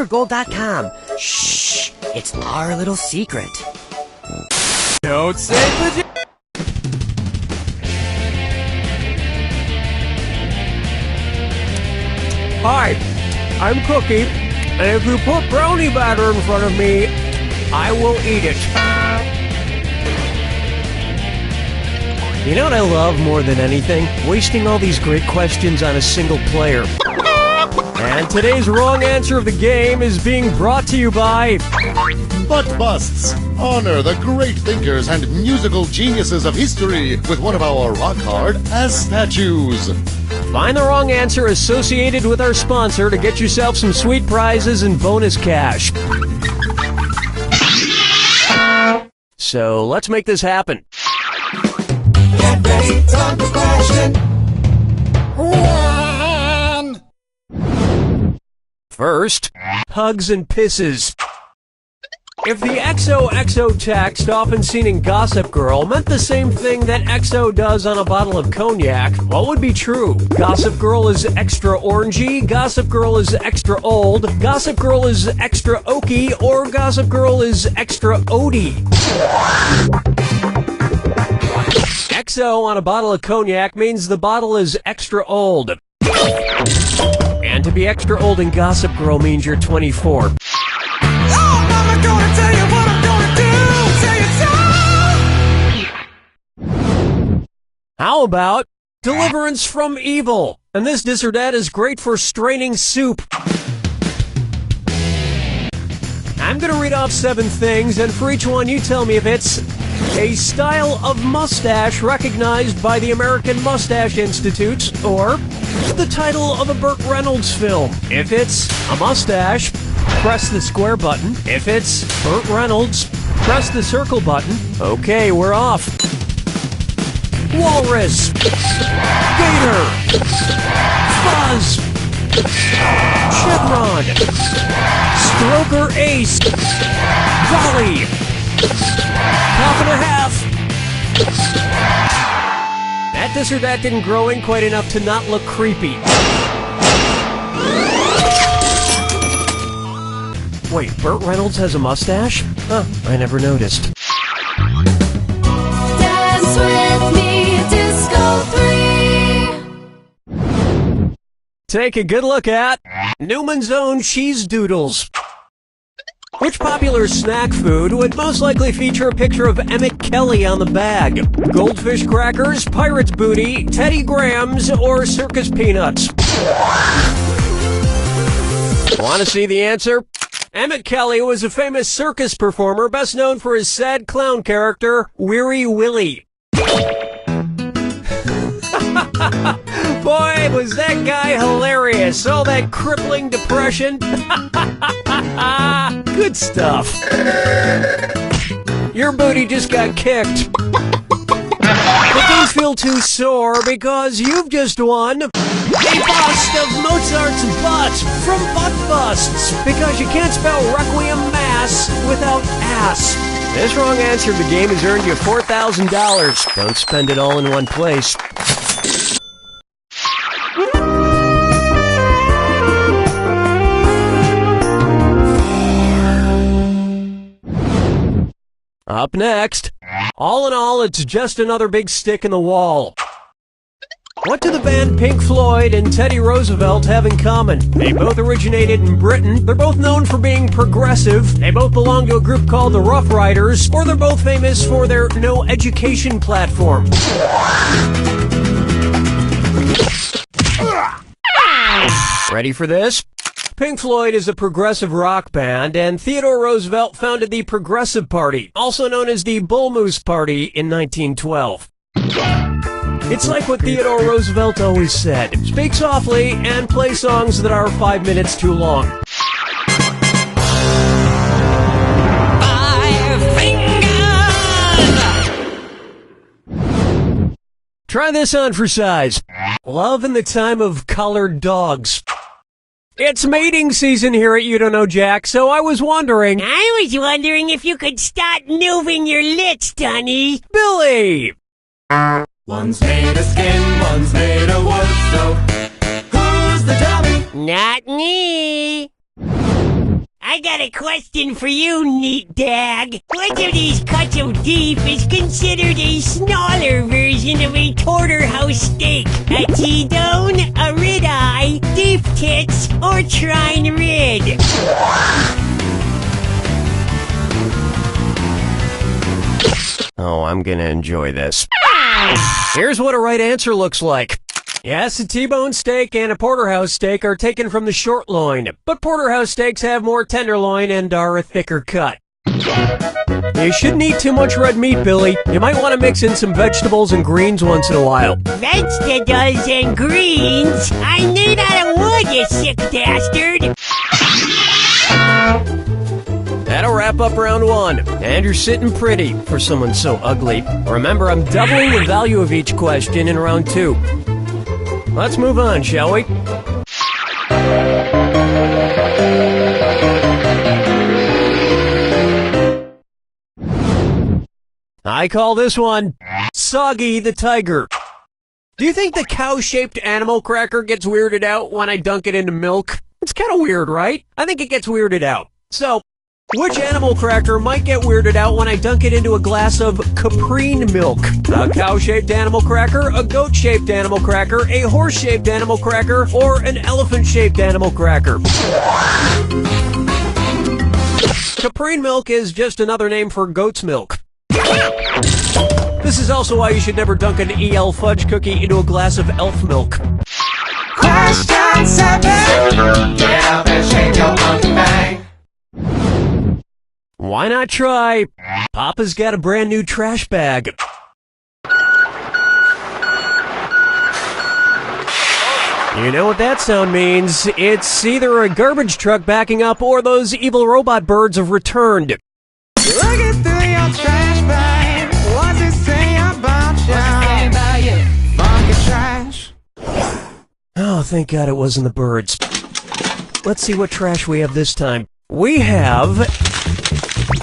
Gold.com. Shh, it's our little secret. Don't say legit. Hi, I'm Cookie, and if you put brownie batter in front of me, I will eat it. You know what I love more than anything? Wasting all these great questions on a single player. And today's wrong answer of the game is being brought to you by Butt Busts. Honor the great thinkers and musical geniuses of history with one of our rock hard as statues. Find the wrong answer associated with our sponsor to get yourself some sweet prizes and bonus cash. So let's make this happen. Get ready, time for question one. First, hugs and pisses. If the XOXO text, often seen in Gossip Girl, meant the same thing that XO does on a bottle of cognac, what would be true? Gossip Girl is extra orangey, Gossip Girl is extra old, Gossip Girl is extra oaky, or Gossip Girl is extra odie? XO on a bottle of cognac means the bottle is extra old. And to be extra old in Gossip Girl means you're 24. How about deliverance from evil? And this or that is great for straining soup. I'm gonna read off 7 things, and for each one you tell me if it's a style of mustache recognized by the American Mustache Institute, or the title of a Burt Reynolds film. If it's a mustache, press the square button. If it's Burt Reynolds, press the circle button. Okay, we're off. Walrus, Gator, Fuzz, Chevron, Stroker Ace, Volley, Half and a half. That this or that didn't grow in quite enough to not look creepy. Wait, Burt Reynolds has a mustache? Huh, I never noticed. Dance with me, Disco 3. Take a good look at Newman's Own Cheese Doodles. Which popular snack food would most likely feature a picture of Emmett Kelly on the bag? Goldfish crackers, pirate's booty, Teddy Grahams, or circus peanuts? Want to see the answer? Emmett Kelly was a famous circus performer best known for his sad clown character, Weary Willie. Boy, was that guy hilarious. All that crippling depression. Good stuff. Your booty just got kicked. But don't feel too sore because you've just won a bust of Mozart's butt from Butt Busts, because you can't spell Requiem Mass without ass. This wrong answer to the game has earned you $4,000. Don't spend it all in one place. Up next, all in all, it's just another big stick in the wall. What do the band Pink Floyd and Teddy Roosevelt have in common? They both originated in Britain, they're both known for being progressive, they both belong to a group called the Rough Riders, or they're both famous for their no education platform. Ready for this? Pink Floyd is a progressive rock band, and Theodore Roosevelt founded the Progressive Party, also known as the Bull Moose Party, in 1912. It's like what Theodore Roosevelt always said: speak softly and play songs that are 5 minutes too long. 5 fingers! Try this on for size. Love in the time of collared dogs. It's mating season here at You Don't Know Jack, so I was wondering if you could start moving your lips, Dunny. Billy! One's made of skin, one's made of wood, so who's the dummy? Not me. I got a question for you, neat dag. Which of these cuts of beef is considered a smaller version of a porterhouse steak? A T-bone, a rib-eye, deep tits, or trine rid? Oh, I'm gonna enjoy this. Here's what a right answer looks like. Yes, a T-bone steak and a porterhouse steak are taken from the short loin, but porterhouse steaks have more tenderloin and are a thicker cut. You shouldn't eat too much red meat, Billy. You might want to mix in some vegetables and greens once in a while. Vegetables and greens? I need out of wood, you sick bastard! That'll wrap up round one, and you're sitting pretty for someone so ugly. Remember, I'm doubling the value of each question in round two. Let's move on, shall we? I call this one Soggy the Tiger. Do you think the cow-shaped animal cracker gets weirded out when I dunk it into milk? It's kind of weird, right? I think it gets weirded out. So, which animal cracker might get weirded out when I dunk it into a glass of Caprine milk? A cow-shaped animal cracker, a goat-shaped animal cracker, a horse-shaped animal cracker, or an elephant-shaped animal cracker? Caprine milk is just another name for goat's milk. This is also why you should never dunk an EL fudge cookie into a glass of elf milk. Question 7. Get up and shake your monkey bang. Why not try? Papa's got a brand new trash bag. You know what that sound means. It's either a garbage truck backing up or those evil robot birds have returned. Looking through your trash bag. What's it say about you? Funky trash. Oh, thank God it wasn't the birds. Let's see what trash we have this time. We have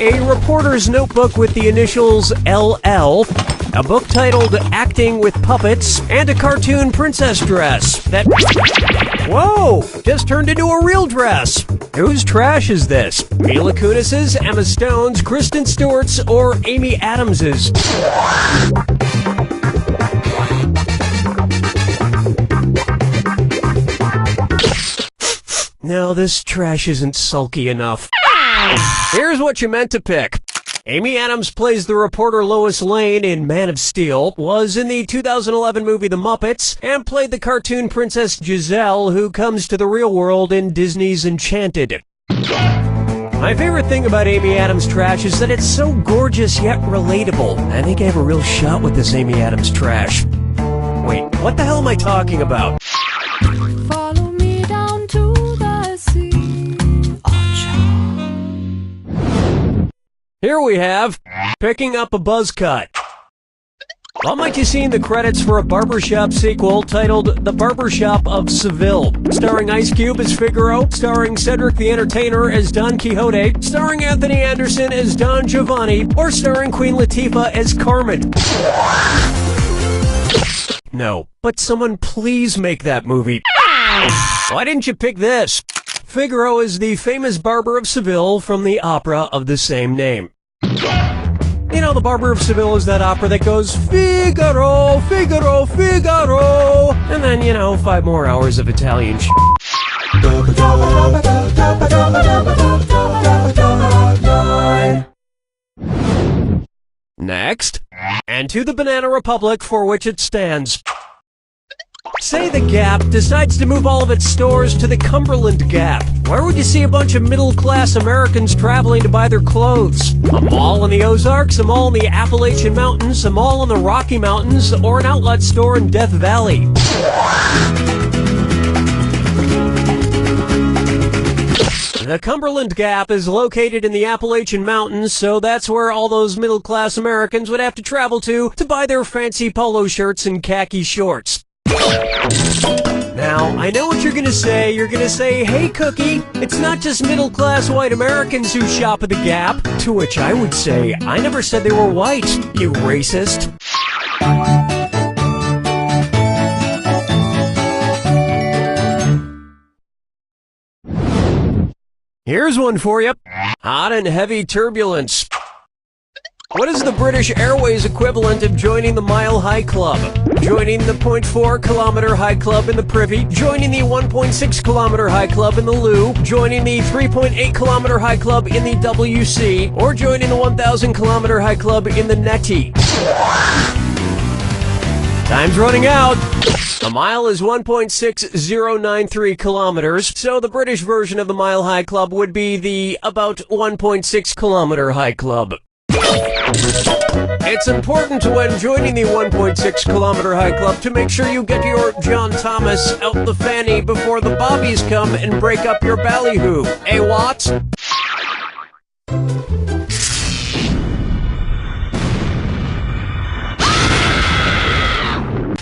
a reporter's notebook with the initials LL, a book titled Acting with Puppets, and a cartoon princess dress that, whoa, just turned into a real dress. Whose trash is this? Mila Kunis's, Emma Stone's, Kristen Stewart's, or Amy Adams's? No, this trash isn't sulky enough. Here's what you meant to pick. Amy Adams plays the reporter Lois Lane in Man of Steel, was in the 2011 movie The Muppets, and played the cartoon princess Giselle, who comes to the real world in Disney's Enchanted. My favorite thing about Amy Adams' trash is that it's so gorgeous yet relatable. I think I have a real shot with this Amy Adams trash. Wait, what the hell am I talking about? Follow me down to the sea. Here we have Picking Up a Buzz Cut. What might you see in the credits for a barbershop sequel titled The Barbershop of Seville? Starring Ice Cube as Figaro, starring Cedric the Entertainer as Don Quixote, starring Anthony Anderson as Don Giovanni, or starring Queen Latifah as Carmen. No, but someone please make that movie. Why didn't you pick this? Figaro is the famous barber of Seville from the opera of the same name. You know, the Barber of Seville is that opera that goes, Figaro, Figaro, Figaro, and then, 5 more hours of Italian Next, and to the Banana Republic for which it stands. Say the Gap decides to move all of its stores to the Cumberland Gap. Where would you see a bunch of middle-class Americans traveling to buy their clothes? A mall in the Ozarks, a mall in the Appalachian Mountains, a mall in the Rocky Mountains, or an outlet store in Death Valley? The Cumberland Gap is located in the Appalachian Mountains, so that's where all those middle-class Americans would have to travel to buy their fancy polo shirts and khaki shorts. Now, I know what you're gonna say. You're gonna say, hey, Cookie, it's not just middle-class white Americans who shop at the Gap. To which I would say, I never said they were white, you racist. Here's one for you. Hot and heavy turbulence. What is the British Airways equivalent of joining the Mile High Club? Joining the 0.4 kilometer high club in the Privy, joining the 1.6 kilometer high club in the Lou, joining the 3.8 kilometer high club in the WC, or joining the 1,000 kilometer high club in the Netty. Time's running out. A mile is 1.6093 kilometers, so the British version of the Mile High Club would be the about 1.6 kilometer high club. It's important when joining the 1.6 kilometer high club to make sure you get your John Thomas out the fanny before the bobbies come and break up your ballyhoo. Eh, Watts?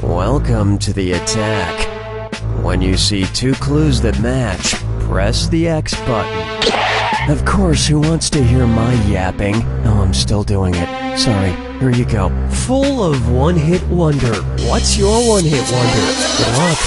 Welcome to the attack. When you see two clues that match, press the X button. Of course, who wants to hear my yapping? Oh, I'm still doing it. Sorry, here you go. Full of one-hit wonder. What's your one-hit wonder? Good luck.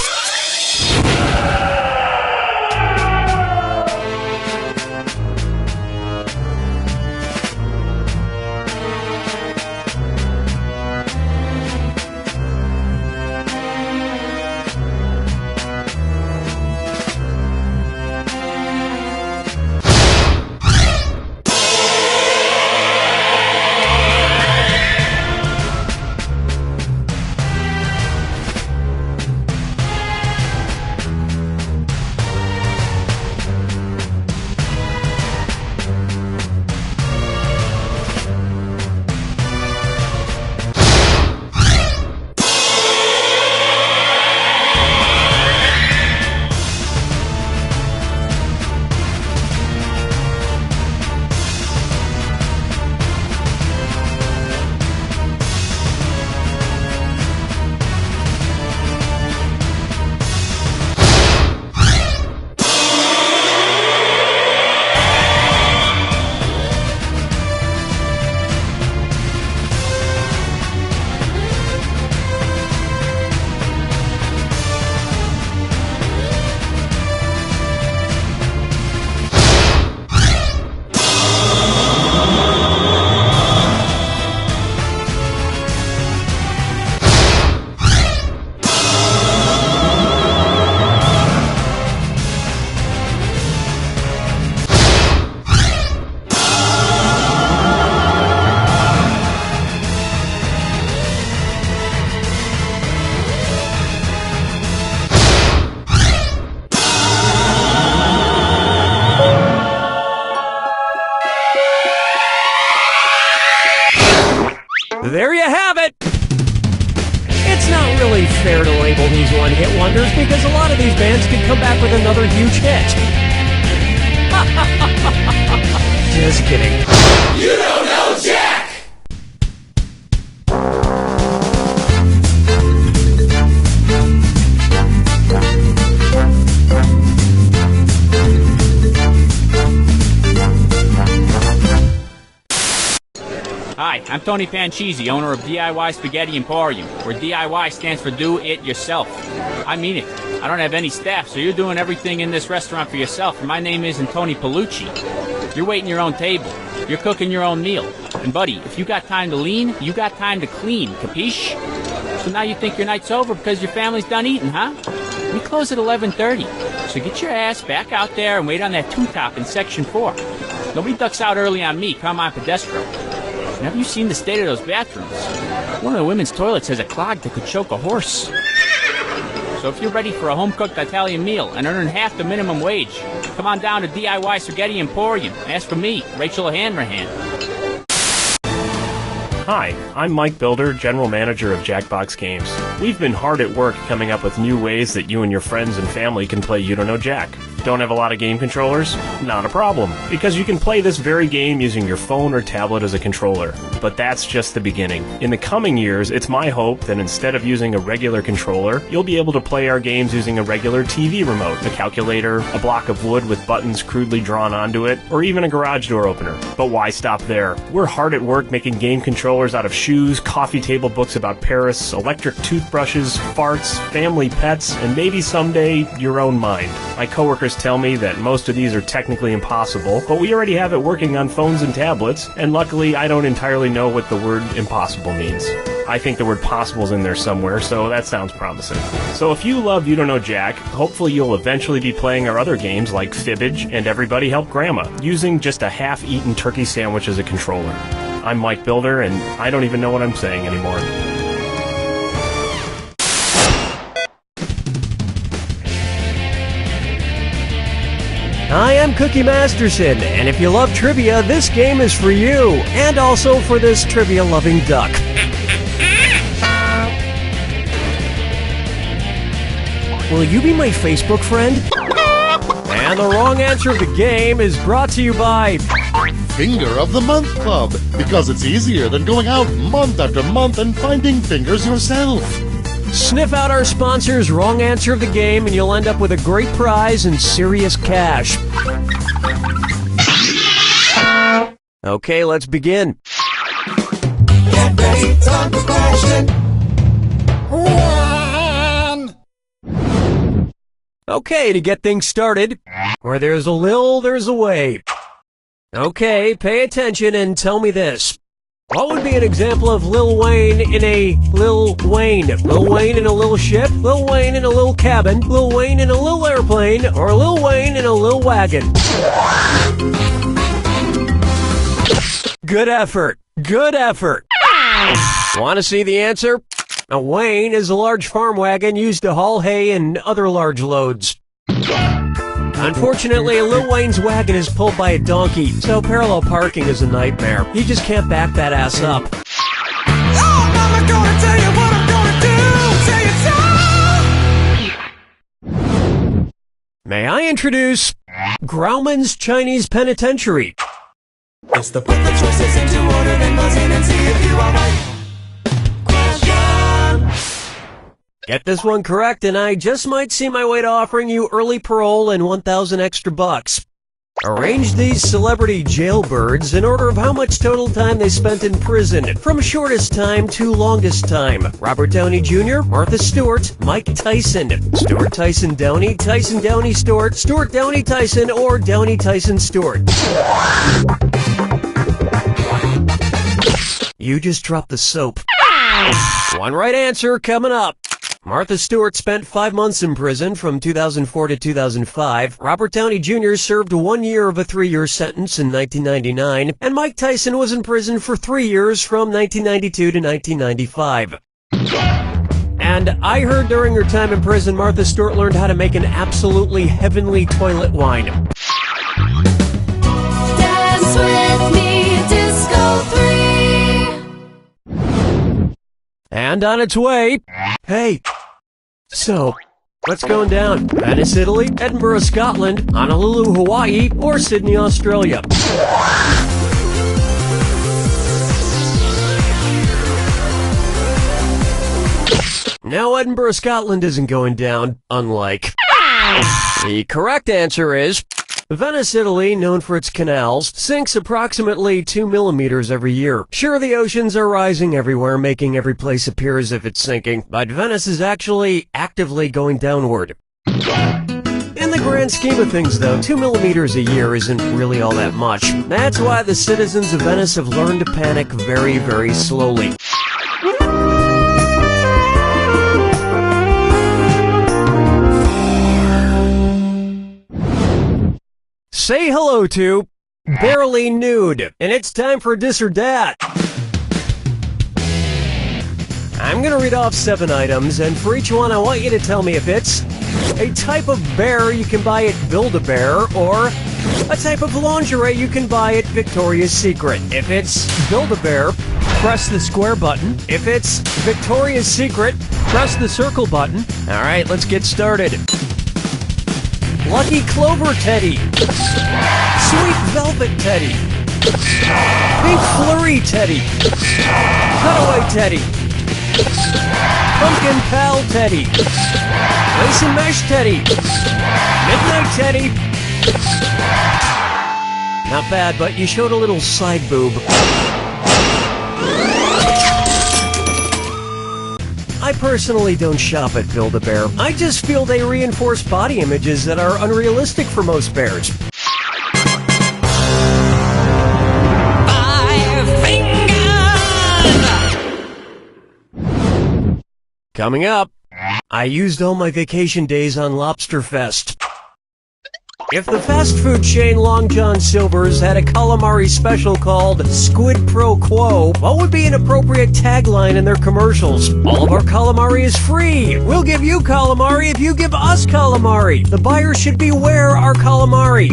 There you have it! It's not really fair to label these one-hit wonders because a lot of these bands could come back with another huge hit. Just kidding. You don't know Jack! Hi, I'm Tony Panchisi, owner of DIY Spaghetti Emporium, where DIY stands for Do It Yourself. I mean it. I don't have any staff, so you're doing everything in this restaurant for yourself, and my name isn't Tony Palucci. You're waiting your own table. You're cooking your own meal. And buddy, if you got time to lean, you got time to clean, capiche? So now you think your night's over because your family's done eating, huh? We close at 11:30, so get your ass back out there and wait on that two-top in Section 4. Nobody ducks out early on me, come on Pedestro. And have you seen the state of those bathrooms? One of the women's toilets has a clog that could choke a horse. So if you're ready for a home-cooked Italian meal and earning half the minimum wage, come on down to DIY Spaghetti Emporium. Ask for me, Rachel Hanrahan. Hi, I'm Mike Builder, General Manager of Jackbox Games. We've been hard at work coming up with new ways that you and your friends and family can play You Don't Know Jack. Don't have a lot of game controllers? Not a problem, because you can play this very game using your phone or tablet as a controller. But that's just the beginning. In the coming years, it's my hope that instead of using a regular controller, you'll be able to play our games using a regular TV remote, a calculator, a block of wood with buttons crudely drawn onto it, or even a garage door opener. But why stop there? We're hard at work making game controllers out of shoes, coffee table books about Paris, electric toothbrushes, farts, family pets, and maybe someday your own mind. My coworkers engineers tell me that most of these are technically impossible, but we already have it working on phones and tablets, and luckily I don't entirely know what the word impossible means. I think the word possible's in there somewhere, so that sounds promising. So if you love You Don't Know Jack, hopefully you'll eventually be playing our other games like Fibbage and Everybody Help Grandma, using just a half-eaten turkey sandwich as a controller. I'm Mike Builder, and I don't even know what I'm saying anymore. Hi, I'm Cookie Masterson, and if you love trivia, this game is for you, and also for this trivia-loving duck. Will you be my Facebook friend? And the wrong answer of the game is brought to you by Finger of the Month Club, because it's easier than going out month after month and finding fingers yourself. Sniff out our sponsor's wrong answer of the game and you'll end up with a great prize and serious cash. Okay, let's begin. Get ready, time for question 1. Okay, to get things started, where there's a Lil, there's a way. Okay, pay attention and tell me this. What would be an example of Lil Wayne in a Lil Wayne? Lil Wayne in a little ship? Lil Wayne in a little cabin? Lil Wayne in a little airplane? Or Lil Wayne in a little wagon? Good effort. Good effort. Want to see the answer? A wain is a large farm wagon used to haul hay and other large loads. Unfortunately, Lil Wayne's wagon is pulled by a donkey, so parallel parking is a nightmare. He just can't back that ass up. Oh, Mama gonna tell you what I'm gonna do. Tell you so. May I introduce Grauman's Chinese Penitentiary? It's the put the choices into order, then buzz in and see if you are right. Question. Get this one correct, and I just might see my way to offering you early parole and 1,000 extra bucks. Arrange these celebrity jailbirds in order of how much total time they spent in prison, from shortest time to longest time. Robert Downey Jr., Martha Stewart, Mike Tyson, Stuart Tyson Downey, Tyson Downey Stewart, Stuart Downey Tyson, or Downey Tyson Stewart. You just dropped the soap. One right answer coming up. Martha Stewart spent 5 months in prison from 2004 to 2005. Robert Downey Jr. served 1 year of a 3-year sentence in 1999. And Mike Tyson was in prison for 3 years from 1992 to 1995. And I heard during her time in prison, Martha Stewart learned how to make an absolutely heavenly toilet wine. Dance with me, Disco 3. And on its way, hey, so, what's going down? Venice, Italy, Edinburgh, Scotland, Honolulu, Hawaii, or Sydney, Australia? No, Edinburgh, Scotland isn't going down, unlike. The correct answer is Venice, Italy, known for its canals, sinks approximately 2 millimeters every year. Sure, the oceans are rising everywhere, making every place appear as if it's sinking, but Venice is actually actively going downward. In the grand scheme of things, though, 2 millimeters a year isn't really all that much. That's why the citizens of Venice have learned to panic very, very slowly. Say hello to Barely Nude, and it's time for Dis or Dat. I'm gonna read off 7 items, and for each one I want you to tell me if it's a type of bear you can buy at Build-A-Bear, or a type of lingerie you can buy at Victoria's Secret. If it's Build-A-Bear, press the square button. If it's Victoria's Secret, press the circle button. Alright, let's get started. Lucky Clover Teddy, Sweet Velvet Teddy, Pink Flurry Teddy, Cutaway Teddy, Pumpkin Pal Teddy, Lace and Mesh Teddy, Midnight Teddy. Not bad, but you showed a little side boob. I personally don't shop at Build-A-Bear. I just feel they reinforce body images that are unrealistic for most bears. Coming up, I used all my vacation days on Lobsterfest. If the fast food chain Long John Silver's had a calamari special called Squid Pro Quo, what would be an appropriate tagline in their commercials? All of our calamari is free. We'll give you calamari if you give us calamari. The buyer should beware our calamari.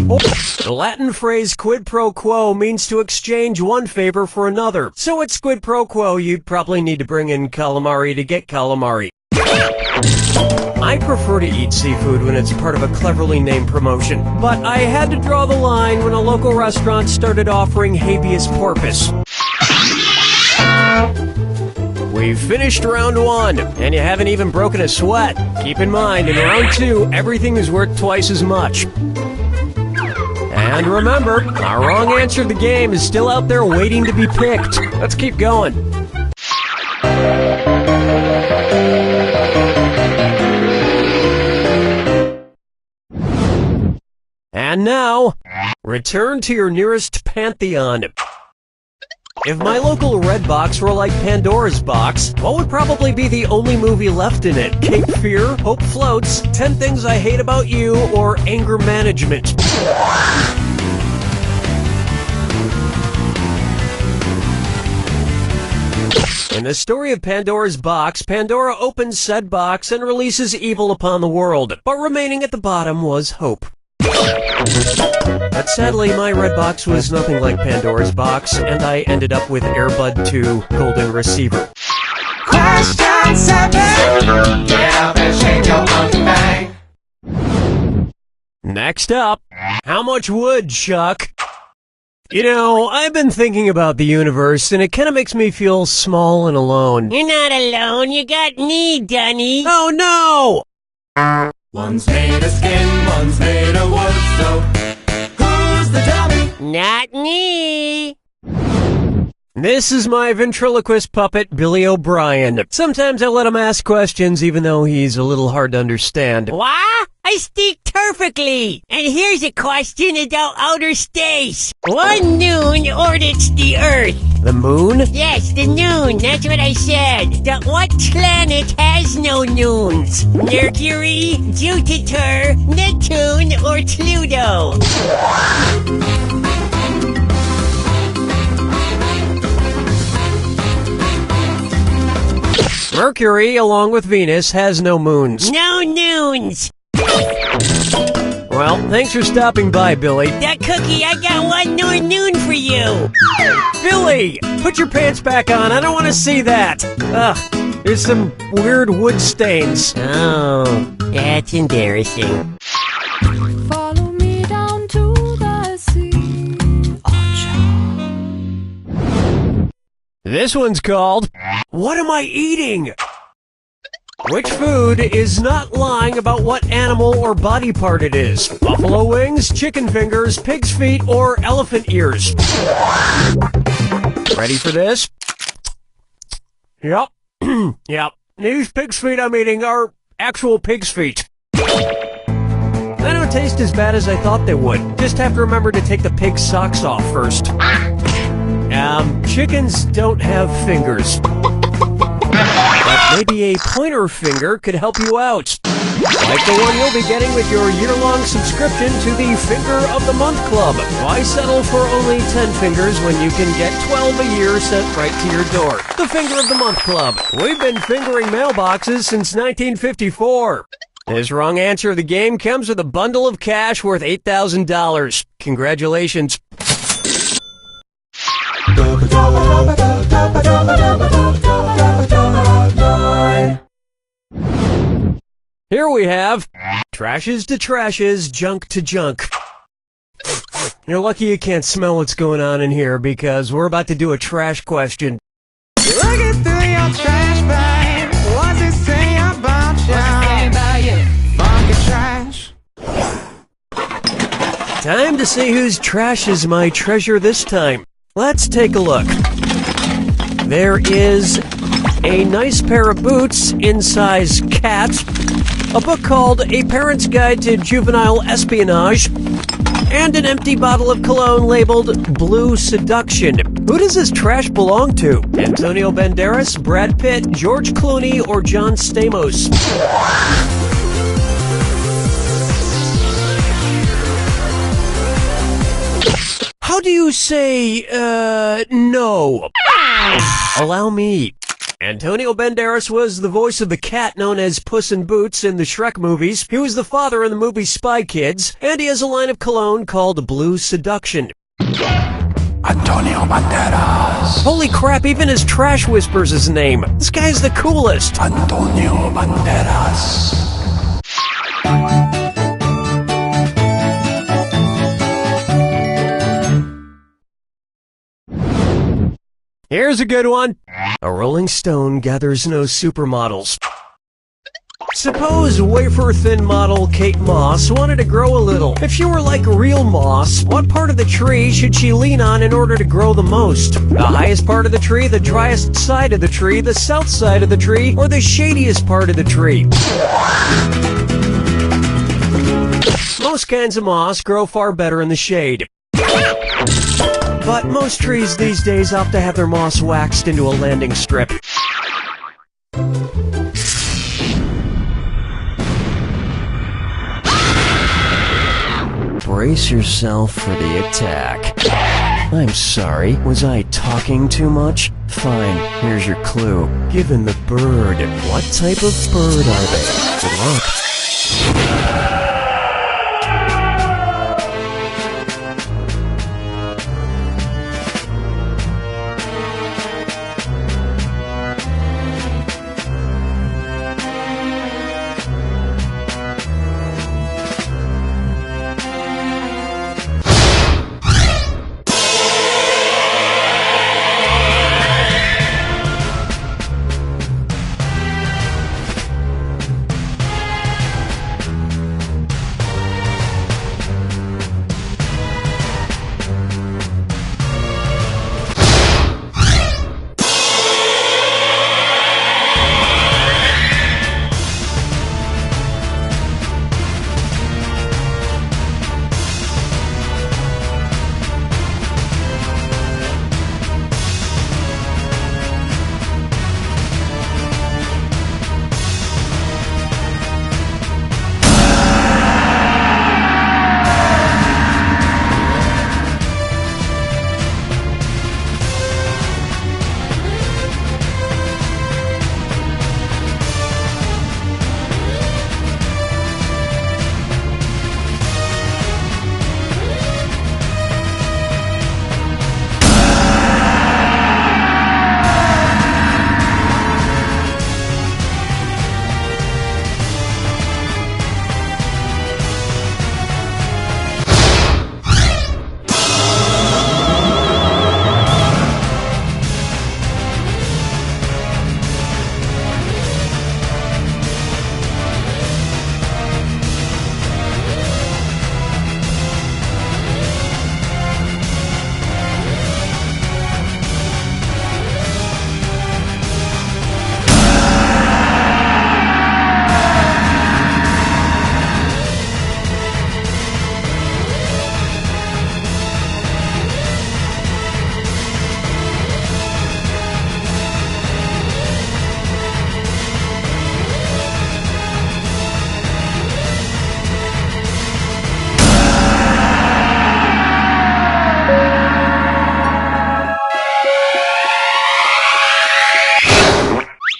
The Latin phrase quid pro quo means to exchange one favor for another. So at Squid Pro Quo, you'd probably need to bring in calamari to get calamari. I prefer to eat seafood when it's part of a cleverly named promotion, but I had to draw the line when a local restaurant started offering habeas corpus. We've finished round 1, and you haven't even broken a sweat. Keep in mind, in round 2, everything is worth twice as much. And remember, our wrong answer to the game is still out there waiting to be picked. Let's keep going. And now, return to your nearest pantheon. If my local Redbox were like Pandora's Box, what would probably be the only movie left in it? Cape Fear, Hope Floats, 10 Things I Hate About You, or Anger Management? In the story of Pandora's Box, Pandora opens said box and releases evil upon the world, but remaining at the bottom was hope. But sadly, my Redbox was nothing like Pandora's box, and I ended up with Airbud 2 Golden Receiver. Question 7. Get up and shake your monkey bang. Next up, how much wood, Chuck? You know, I've been thinking about the universe, and it kind of makes me feel small and alone. You're not alone. You got me, Dunny. Oh, no! One's made of skin, one's made of wood, so who's the dummy? Not me. This is my ventriloquist puppet, Billy O'Brien. Sometimes I let him ask questions, even though he's a little hard to understand. What? I speak perfectly. And here's a question about outer space. One noon orbits the Earth. The moon? Yes, the noon. That's what I said. What planet has no noons? Mercury, Jupiter, Neptune, or Pluto? Mercury, along with Venus, has no moons. No noons. Well, thanks for stopping by, Billy. That cookie, I got one more noon for you. Billy, put your pants back on. I don't want to see that. Ugh, there's some weird wood stains. Oh, that's embarrassing. Follow me down to the sea. This one's called, What Am I Eating? Which food is not lying about what animal or body part it is? Buffalo wings, chicken fingers, pig's feet, or elephant ears? Ready for this? Yep. Yep. These pig's feet I'm eating are actual pig's feet. They don't taste as bad as I thought they would. Just have to remember to take the pig's socks off first. Chickens don't have fingers. But maybe a pointer finger could help you out. Like the one you'll be getting with your year-long subscription to the Finger of the Month Club. Why settle for only 10 fingers when you can get 12 a year sent right to your door? The Finger of the Month Club. We've been fingering mailboxes since 1954. This wrong answer of the game comes with a bundle of cash worth $8,000. Congratulations. Here we have trashes to trashes, junk to junk. You're lucky you can't smell what's going on in here because we're about to do a trash question. Looking through your trash bag, what's it say about you? Funky trash. Time to see whose trash is my treasure this time. Let's take a look. There is a nice pair of boots in size cat, a book called A Parent's Guide to Juvenile Espionage, and an empty bottle of cologne labeled Blue Seduction. Who does this trash belong to? Antonio Banderas, Brad Pitt, George Clooney, or John Stamos? How do you say, no? Allow me. Antonio Banderas was the voice of the cat known as Puss in Boots in the Shrek movies. He was the father in the movie Spy Kids, and he has a line of cologne called Blue Seduction. Antonio Banderas. Holy crap, even his trash whispers his name. This guy's the coolest. Antonio Banderas. Here's a good one. A Rolling Stone gathers no supermodels. Suppose wafer-thin model Kate Moss wanted to grow a little. If she were like real moss, what part of the tree should she lean on in order to grow the most? The highest part of the tree, the driest side of the tree, the south side of the tree, or the shadiest part of the tree? Most kinds of moss grow far better in the shade. But most trees these days opt to have their moss waxed into a landing strip. Brace yourself for the attack. I'm sorry, was I talking too much? Fine, here's your clue. Given the bird, what type of bird are they? Good luck.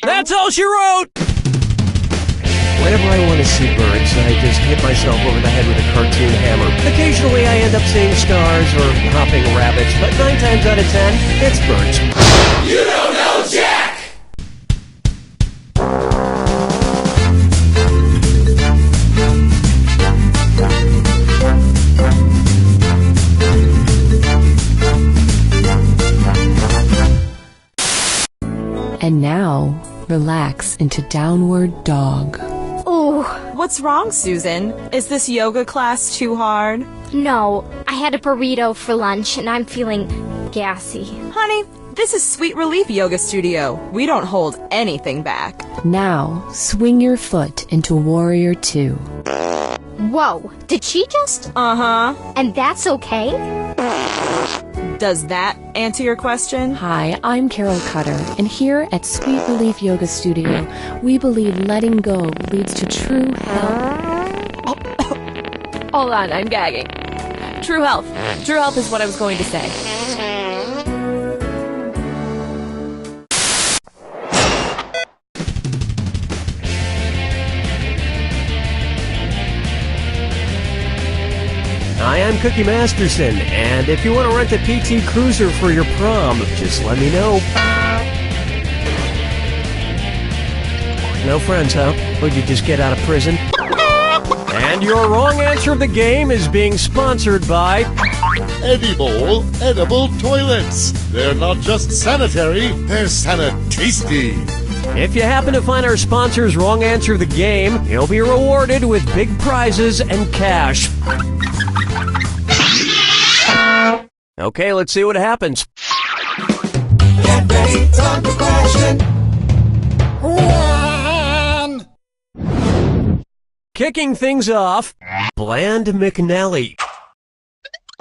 That's all she wrote! Whenever I want to see birds, I just hit myself over the head with a cartoon hammer. Occasionally I end up seeing stars or hopping rabbits, but 9 times out of 10, it's birds. You don't know Jack! And now, relax into Downward Dog. Ooh, what's wrong, Susan? Is this yoga class too hard? No, I had a burrito for lunch and I'm feeling gassy. Honey, This is Sweet Relief Yoga Studio. We don't hold anything back. Now, swing your foot into Warrior 2. Whoa, did she just? Uh-huh. And that's okay? Does that answer your question? Hi, I'm Carol Cutter, and here at Sweet Relief Yoga Studio, we believe letting go leads to true health. Hold on, I'm gagging. True health. True health is what I was going to say. Hi, I'm Cookie Masterson, and if you want to rent a PT Cruiser for your prom, just let me know. No friends, huh? Would you just get out of prison? And your wrong answer of the game is being sponsored by Edible toilets. They're not just sanitary, they're sanitasty. If you happen to find our sponsor's wrong answer of the game, you'll be rewarded with big prizes and cash. Okay, let's see what happens. Get ready, time for question 1. Kicking things off, Bland McNally.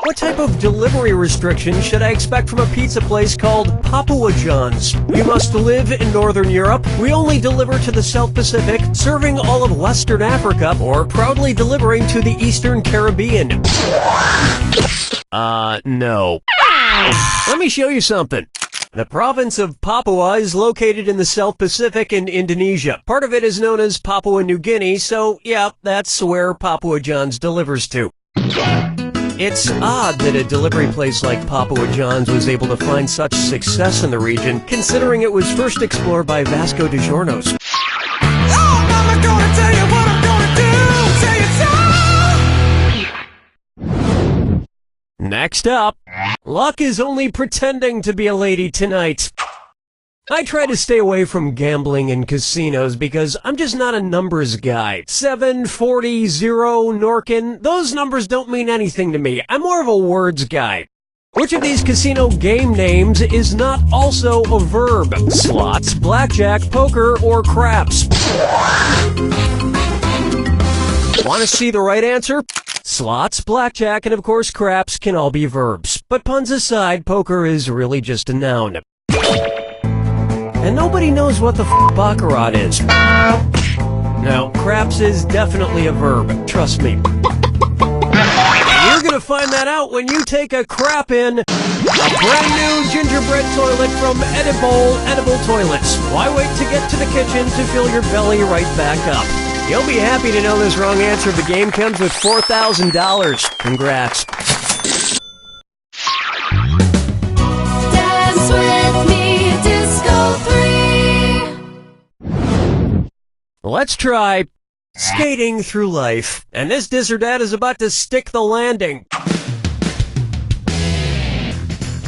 What type of delivery restriction should I expect from a pizza place called Papua John's? You must live in Northern Europe, we only deliver to the South Pacific, serving all of Western Africa, or proudly delivering to the Eastern Caribbean. No. Let me show you something. The province of Papua is located in the South Pacific in Indonesia. Part of it is known as Papua New Guinea, so yeah, that's where Papua John's delivers to. It's odd that a delivery place like Papua John's was able to find such success in the region, considering it was first explored by Vasco de Jornos. I'm gonna tell you what I'm gonna do. Say it's Next up, luck is only pretending to be a lady tonight. I try to stay away from gambling and casinos because I'm just not a numbers guy. 7, 40, 0, Norkin, those numbers don't mean anything to me. I'm more of a words guy. Which of these casino game names is not also a verb? Slots, blackjack, poker, or craps? Want to see the right answer? Slots, blackjack, and of course craps can all be verbs. But puns aside, poker is really just a noun. And nobody knows what the baccarat is. Now, craps is definitely a verb, trust me. And you're gonna find that out when you take a crap in a brand new gingerbread toilet from Edible Toilets. Why wait to get to the kitchen to fill your belly right back up? You'll be happy to know this wrong answer of the game comes with $4,000. Congrats. Dance with me, Disco 3. Let's try skating through life. And this Diz or Dat is about to stick the landing.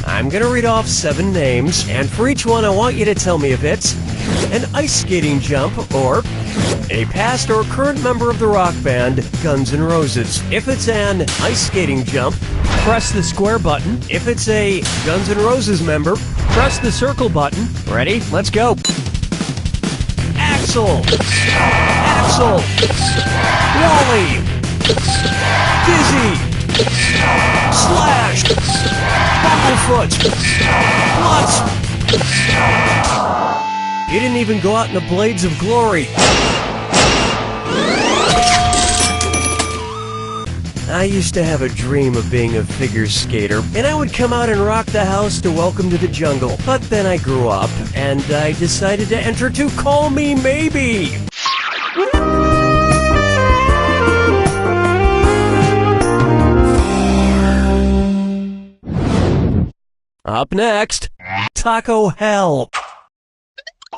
I'm gonna read off 7 names, and for each one I want you to tell me if it's an ice skating jump or a past or current member of the rock band Guns N' Roses. If it's an ice skating jump, press the square button. If it's a Guns N' Roses member, press the circle button. Ready? Let's go. Axl, Wally, Dizzy, Slash, Bumblefoot, Lutz. You didn't even go out in the Blades of Glory. I used to have a dream of being a figure skater, and I would come out and rock the house to Welcome to the Jungle. But then I grew up, and I decided to enter to Call Me Maybe. Up next, Taco Hell.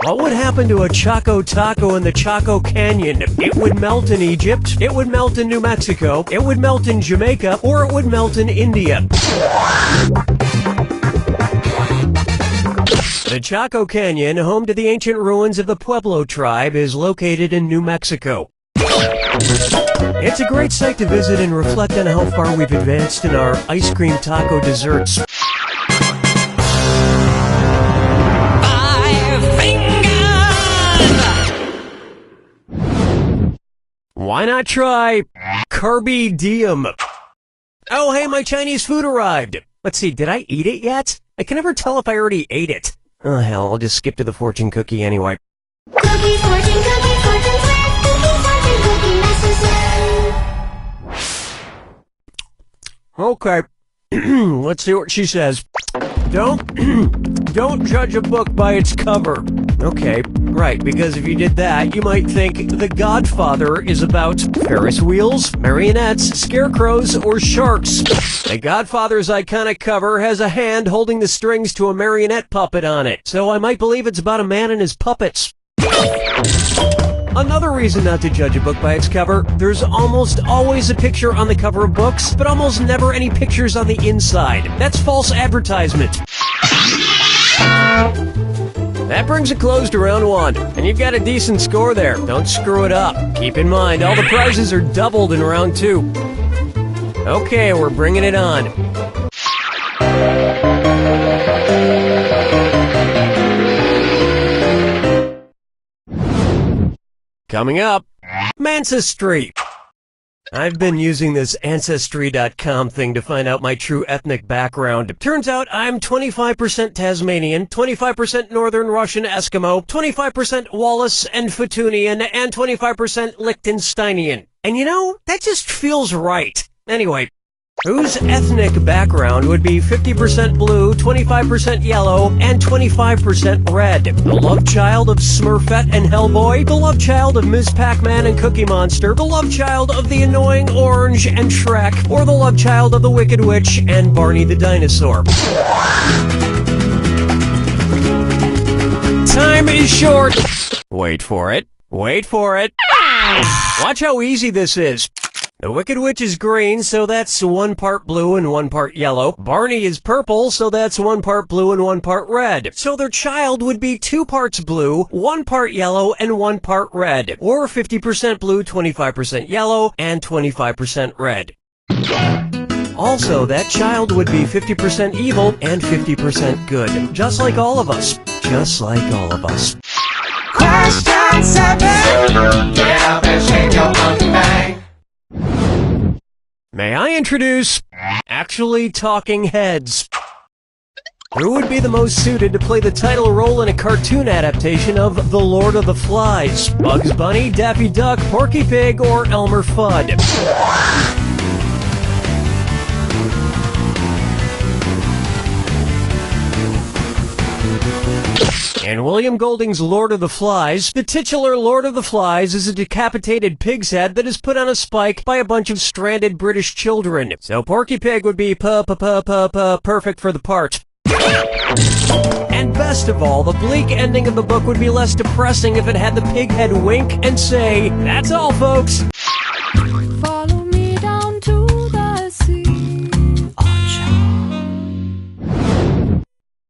What would happen to a Choco Taco in the Chaco Canyon? It would melt in Egypt, it would melt in New Mexico, it would melt in Jamaica, or it would melt in India. The Chaco Canyon, home to the ancient ruins of the Pueblo tribe, is located in New Mexico. It's a great site to visit and reflect on how far we've advanced in our ice cream taco desserts. Why not try Carby Diem? Oh, hey, my Chinese food arrived. Let's see, did I eat it yet? I can never tell if I already ate it. Oh, hell, I'll just skip to the fortune cookie anyway. Cookie, fortune flip, cookie, necessary. Okay, let's see what she says. Don't judge a book by its cover. Okay, right, because if you did that, you might think The Godfather is about Ferris wheels, marionettes, scarecrows, or sharks. The Godfather's iconic cover has a hand holding the strings to a marionette puppet on it, so I might believe it's about a man and his puppets. Another reason not to judge a book by its cover, there's almost always a picture on the cover of books, but almost never any pictures on the inside. That's false advertisement. That brings a close to round one, and you've got a decent score there. Don't screw it up. Keep in mind, all the prizes are doubled in round two. Okay, we're bringing it on. Coming up, Ancestry. I've been using this Ancestry.com thing to find out my true ethnic background. Turns out I'm 25% Tasmanian, 25% Northern Russian Eskimo, 25% Wallace and Futunian, and 25% Liechtensteinian. And you know, that just feels right. Anyway, whose ethnic background would be 50% blue, 25% yellow, and 25% red? The love child of Smurfette and Hellboy, the love child of Ms. Pac-Man and Cookie Monster, the love child of the annoying Orange and Shrek, or the love child of the Wicked Witch and Barney the Dinosaur? Time is short. Wait for it. Wait for it. Watch how easy this is. The Wicked Witch is green, so that's 1 part blue and 1 part yellow. Barney is purple, so that's 1 part blue and 1 part red. So their child would be 2 parts blue, 1 part yellow, and 1 part red. Or 50% blue, 25% yellow, and 25% red. Also, that child would be 50% evil and 50% good. Just like all of us. Just like all of us. Question 7. Get up and shake your monkey bang. May I introduce Actually Talking Heads? Who would be the most suited to play the title role in a cartoon adaptation of The Lord of the Flies? Bugs Bunny, Daffy Duck, Porky Pig, or Elmer Fudd? In William Golding's Lord of the Flies, the titular Lord of the Flies is a decapitated pig's head that is put on a spike by a bunch of stranded British children. So Porky Pig would be perfect for the part. And best of all, the bleak ending of the book would be less depressing if it had the pig head wink and say, "That's all, folks." Follow me down to the sea.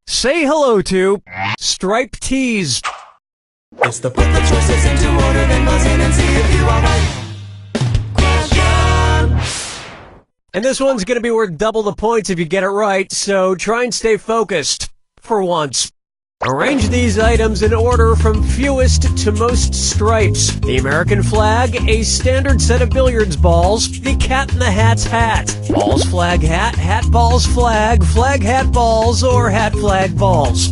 Say hello to Stripe Tees. It's the put the choices into order, then buzz in and see if you are right. Question. And this one's going to be worth double the points if you get it right, so try and stay focused for once. Arrange these items in order from fewest to most stripes. The American flag, a standard set of billiards balls, the Cat in the Hat's hat. Balls, flag, hat, balls, flag, hat, balls, or hat, flag, balls.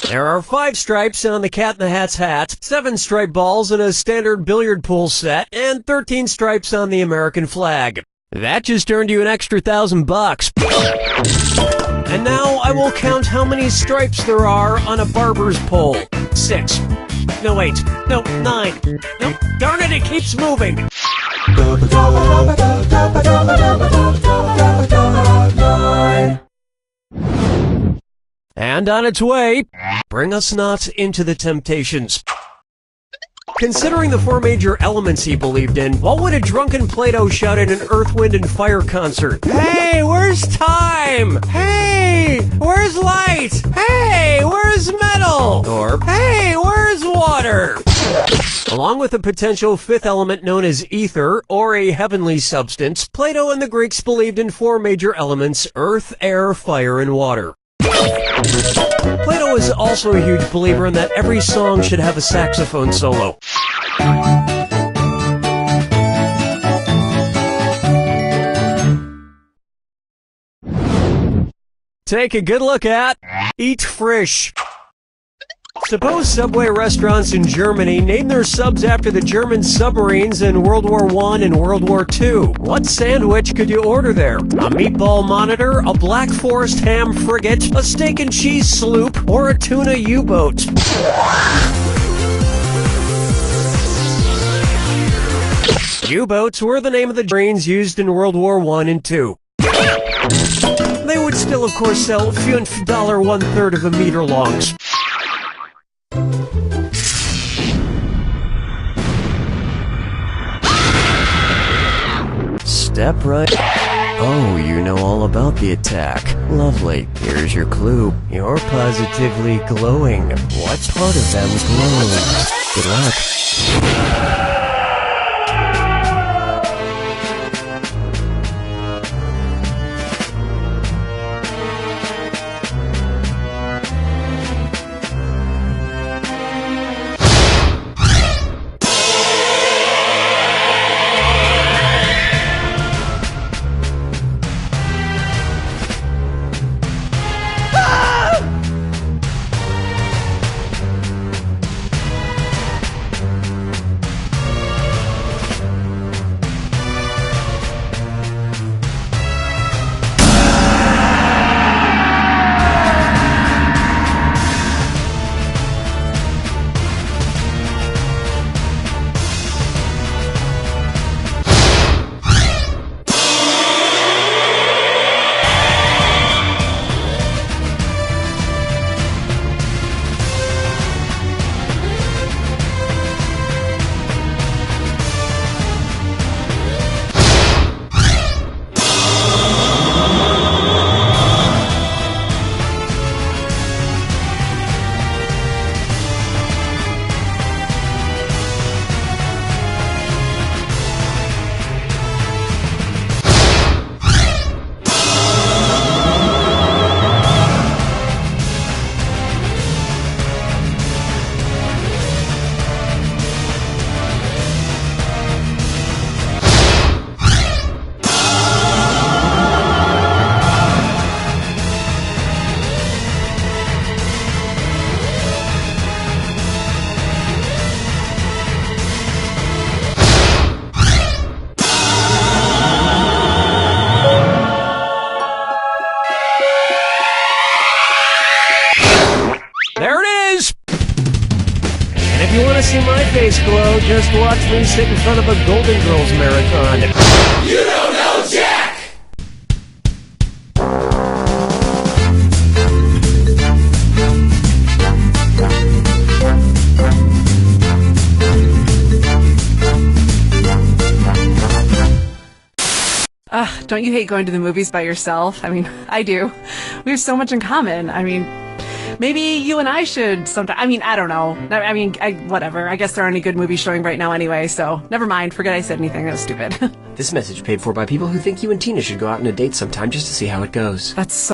There are 5 stripes on the Cat in the Hat's hat, 7 stripe balls in a standard billiard pool set, and 13 stripes on the American flag. That just earned you an extra $1,000. And now I will count how many stripes there are on a barber's pole. 6. No, wait. No, 9. No, darn it, it keeps moving. And on its way, bring us not into the temptations. Considering the 4 major elements he believed in, what would a drunken Plato shout at an Earth, Wind, and Fire concert? Hey, where's time? Hey, where's light? Hey, where's metal? Or, hey, where's water? Along with a potential 5th element known as ether, or a heavenly substance, Plato and the Greeks believed in 4 major elements: earth, air, fire, and water. Plato is also a huge believer in that every song should have a saxophone solo. Take a good look at Eat Frisch. Suppose Subway restaurants in Germany named their subs after the German submarines in World War I and World War II. What sandwich could you order there? A meatball monitor, a Black Forest ham frigate, a steak and cheese sloop, or a tuna U-boat? U-boats were the name of the submarines used in World War I and II. They would still, of course, sell $1 1/3 of a meter longs. Step right. Oh, you know all about the attack. Lovely. Here's your clue. You're positively glowing. What part of them glows? Good luck. If you want to see my face glow, just watch me sit in front of a Golden Girls marathon. You don't know Jack! Don't you hate going to the movies by yourself? I mean, I do. We have so much in common. I mean, maybe you and I should sometime. I mean, I don't know. I mean, whatever. I guess there aren't any good movies showing right now anyway, so never mind. Forget I said anything. That was stupid. This message paid for by people who think you and Tina should go out on a date sometime just to see how it goes. That's so